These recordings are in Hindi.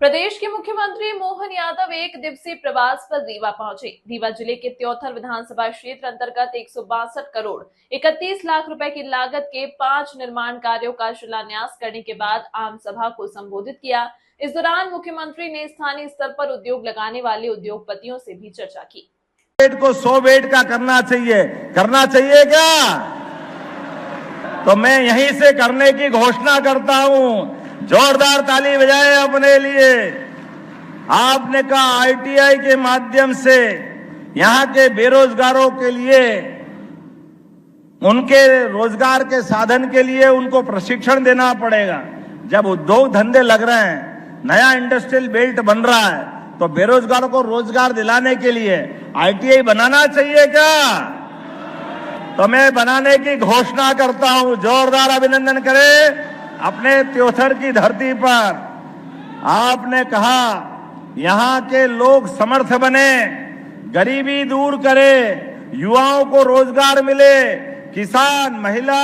प्रदेश के मुख्यमंत्री मोहन यादव एक दिवसीय प्रवास पर रीवा पहुंचे। रीवा जिले के त्योथर विधानसभा क्षेत्र अंतर्गत 162 करोड़ 31 लाख रुपए की लागत के 5 निर्माण कार्यों का शिलान्यास करने के बाद आम सभा को संबोधित किया। इस दौरान मुख्यमंत्री ने स्थानीय स्तर पर उद्योग लगाने वाले उद्योगपतियों से भी चर्चा की। बेड को 100 बेड का करना चाहिए क्या? तो मैं यहीं से करने की घोषणा करता हूं। जोरदार ताली बजाएं अपने लिए। आपने कहा आईटीआई के माध्यम से यहां के बेरोजगारों के लिए, उनके रोजगार के साधन के लिए उनको प्रशिक्षण देना पड़ेगा। जब उद्योग धंधे लग रहे हैं, नया इंडस्ट्रियल बेल्ट बन रहा है, तो बेरोजगारों को रोजगार दिलाने के लिए आईटीआई बनाना चाहिए क्या? तो मैं बनाने की घोषणा करता हूं। जोरदार अभिनंदन करें अपने त्योथर की धरती पर। आपने कहा यहां के लोग समर्थ बने, गरीबी दूर करे, युवाओं को रोजगार मिले, किसान, महिला,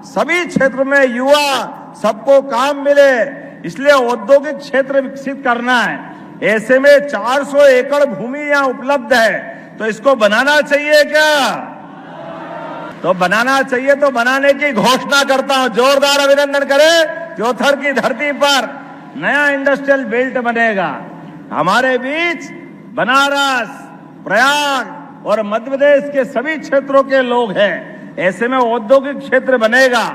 सभी क्षेत्र में युवा सबको काम मिले, इसलिए औद्योगिक क्षेत्र विकसित करना है। ऐसे में 400 एकड़ भूमि यहां उपलब्ध है, तो इसको बनाना चाहिए क्या? तो बनाना चाहिए। तो बनाने की घोषणा करता हूं। जोरदार अभिनंदन करें। त्योथर की धरती पर नया इंडस्ट्रियल बेल्ट बनेगा। हमारे बीच बनारस, प्रयाग और मध्य प्रदेश के सभी क्षेत्रों के लोग हैं। ऐसे में औद्योगिक क्षेत्र बनेगा।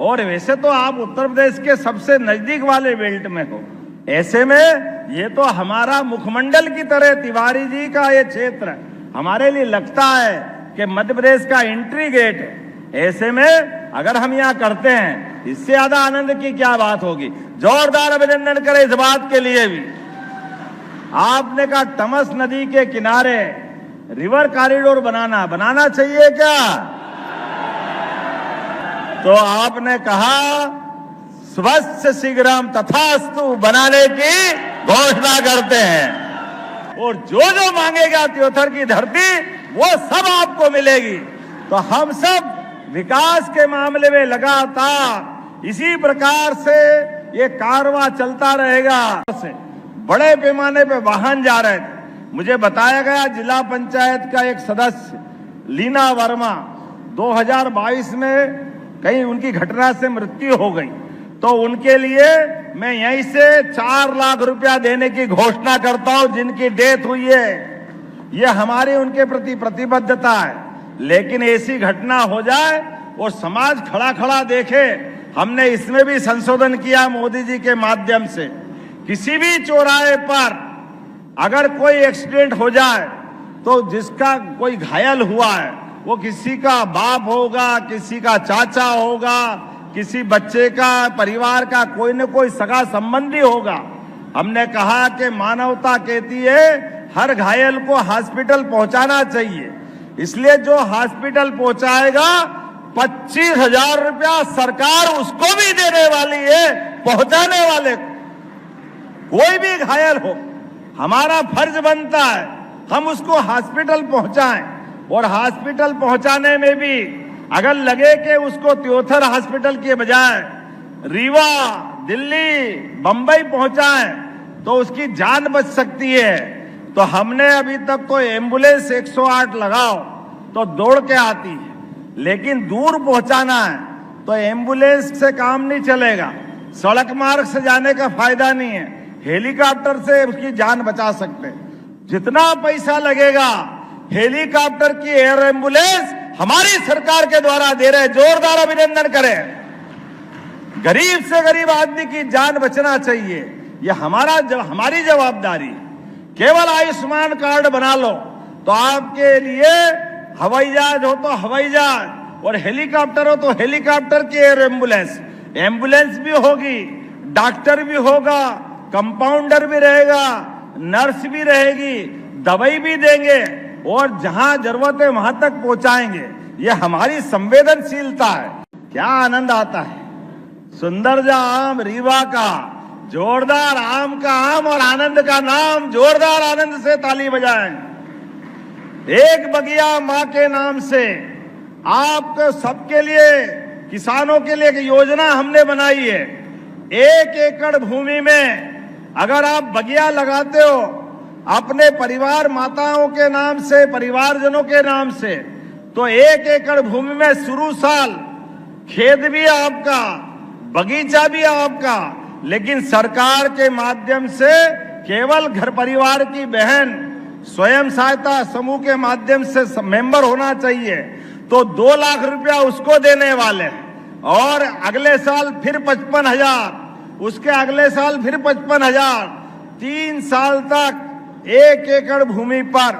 और वैसे तो आप उत्तर प्रदेश के सबसे नजदीक वाले बेल्ट में हो। ऐसे में ये तो हमारा मुखमंडल की तरह तिवारी जी का ये क्षेत्र हमारे लिए लगता है कि मध्य प्रदेश का एंट्री गेट है। ऐसे में अगर हम यहाँ करते हैं, इससे ज्यादा आनंद की क्या बात होगी। जोरदार अभिनंदन करें इस बात के लिए भी। आपने कहा तमस नदी के किनारे रिवर कॉरिडोर बनाना चाहिए क्या? तो आपने कहा स्वस्य शीघ्रम तथास्तु बनाने की घोषणा करते हैं। और जो मांगेगा त्योथर की धरती, वो सब आपको मिलेगी। तो हम सब विकास के मामले में लगातार इसी प्रकार से ये कारवां चलता रहेगा। बड़े पैमाने पे वाहन जा रहे थे। मुझे बताया गया जिला पंचायत का एक सदस्य लीना वर्मा 2022 में कहीं उनकी घटना से मृत्यु हो गई, तो उनके लिए मैं यहीं से 4 लाख रुपया देने की घोषणा करता हूं। जिनकी डेथ हुई है, ये हमारी उनके प्रति प्रतिबद्धता है। लेकिन ऐसी घटना हो जाए और समाज खड़ा देखे, हमने इसमें भी संशोधन किया मोदी जी के माध्यम से। किसी भी चौराहे पर अगर कोई एक्सीडेंट हो जाए, तो जिसका कोई घायल हुआ है, वो किसी का बाप होगा, किसी का चाचा होगा, किसी बच्चे का, परिवार का कोई न कोई सगा संबंधी होगा। हमने कहा कि मानवता कहती है हर घायल को हॉस्पिटल पहुंचाना चाहिए। इसलिए जो हॉस्पिटल पहुंचाएगा 25,000 रुपया सरकार उसको भी देने वाली है, पहुंचाने वाले को। कोई भी घायल हो, हमारा फर्ज बनता है हम उसको हॉस्पिटल पहुंचाएं। और हॉस्पिटल पहुंचाने में भी अगर लगे कि उसको त्योथर हॉस्पिटल के बजाय रीवा, दिल्ली, बंबई पहुंचाएं, तो उसकी जान बच सकती है। तो हमने अभी तक तो एम्बुलेंस 108 लगाओ तो दौड़ के आती है, लेकिन दूर पहुंचाना है तो एम्बुलेंस से काम नहीं चलेगा। सड़क मार्ग से जाने का फायदा नहीं है। हेलीकॉप्टर से उसकी जान बचा सकते हैं। जितना पैसा लगेगा हेलीकॉप्टर की एयर एम्बुलेंस हमारी सरकार के द्वारा दे रहे। जोरदार अभिनंदन करें। गरीब से गरीब आदमी की जान बचना चाहिए, ये हमारी जवाबदारी है। केवल आयुष्मान कार्ड बना लो तो आपके लिए हवाई जहाज हो तो हवाई जहाज, और हेलीकॉप्टर हो तो हेलीकॉप्टर की एयर एम्बुलेंस भी होगी, डॉक्टर भी होगा, कंपाउंडर भी रहेगा, नर्स भी रहेगी, दवाई भी देंगे, और जहां जरूरत है वहां तक पहुंचाएंगे। ये हमारी संवेदनशीलता है। क्या आनंद आता है। सुंदर जा आम रीवा का, जोरदार आम का आम और आनंद का नाम। जोरदार आनंद से ताली बजाएं। एक बगिया मां के नाम से आपको सबके लिए, किसानों के लिए एक योजना हमने बनाई है। 1 एकड़ भूमि में अगर आप बगिया लगाते हो अपने परिवार माताओं के नाम से, परिवारजनों के नाम से, तो 1 एकड़ भूमि में शुरू साल खेत भी आपका, बगीचा भी आपका, लेकिन सरकार के माध्यम से केवल घर परिवार की बहन स्वयं सहायता समूह के माध्यम से मेंबर होना चाहिए, तो 2 लाख रुपया उसको देने वाले हैं। और अगले साल फिर 55,000, उसके अगले साल फिर 55,000, 3 साल तक 1 एकड़ भूमि पर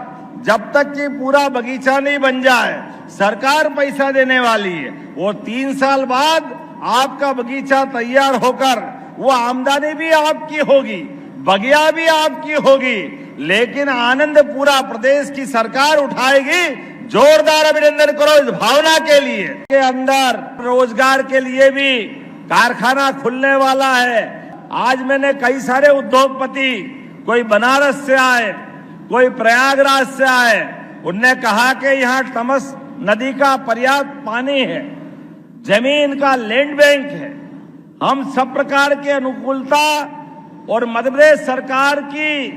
जब तक कि पूरा बगीचा नहीं बन जाए सरकार पैसा देने वाली है। वो 3 साल बाद आपका बगीचा तैयार होकर वो आमदनी भी आपकी होगी, बगिया भी आपकी होगी, लेकिन आनंद पूरा प्रदेश की सरकार उठाएगी। जोरदार अभिनंदन करो इस भावना के लिए। के अंदर रोजगार के लिए भी कारखाना खुलने वाला है। आज मैंने कई सारे उद्योगपति, कोई बनारस से आए, कोई प्रयागराज से आए, उनने कहा कि यहाँ तमस नदी का पर्याप्त पानी है, जमीन का लैंड बैंक है। हम सब प्रकार की अनुकूलता और मध्य प्रदेश सरकार की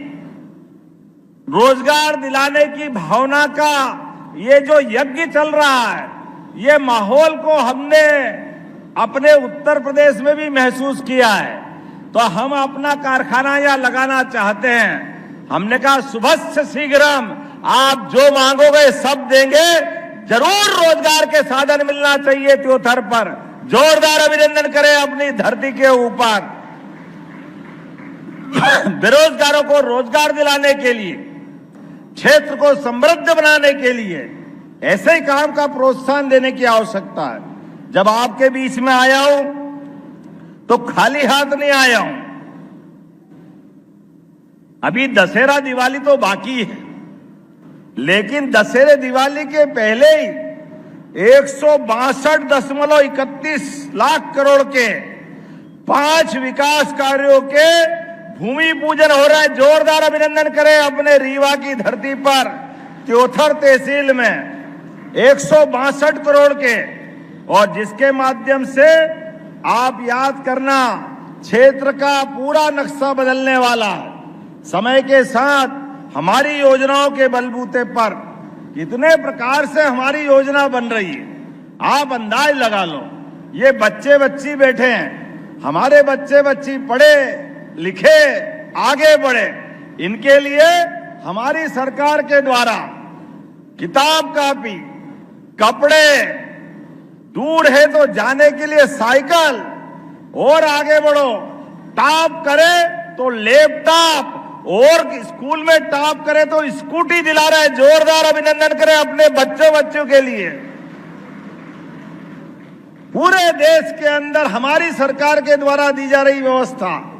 रोजगार दिलाने की भावना का ये जो यज्ञ चल रहा है, ये माहौल को हमने अपने उत्तर प्रदेश में भी महसूस किया है। तो हम अपना कारखाना यहाँ लगाना चाहते हैं। हमने कहा शुभस्य शीघ्रम, आप जो मांगोगे सब देंगे। जरूर रोजगार के साधन मिलना चाहिए त्योथर पर। जोरदार अभिनंदन करें अपनी धरती के ऊपर। बेरोजगारों को रोजगार दिलाने के लिए, क्षेत्र को समृद्ध बनाने के लिए ऐसे ही काम का प्रोत्साहन देने की आवश्यकता है। जब आपके बीच में आया हूं तो खाली हाथ नहीं आया हूं। अभी दशहरा दिवाली तो बाकी है, लेकिन दशहरे दिवाली के पहले ही 162.31 लाख करोड़ के 5 विकास कार्यों के भूमि पूजन हो रहा है। जोरदार अभिनंदन करें अपने रीवा की धरती पर त्योथर तहसील में 162 करोड़ के, और जिसके माध्यम से आप याद करना क्षेत्र का पूरा नक्शा बदलने वाला है। समय के साथ हमारी योजनाओं के बलबूते पर कितने प्रकार से हमारी योजना बन रही है, आप अंदाज लगा लो। ये बच्चे बच्ची बैठे हैं, हमारे बच्चे बच्ची पढ़े लिखे आगे बढ़े, इनके लिए हमारी सरकार के द्वारा किताब कॉपी, कपड़े, दूर है तो जाने के लिए साइकिल, और आगे बढ़ो, टॉप करे तो लैपटॉप, और स्कूल में टॉप करे तो स्कूटी दिला रहा है। जोरदार अभिनंदन करें अपने बच्चों के लिए। पूरे देश के अंदर हमारी सरकार के द्वारा दी जा रही व्यवस्था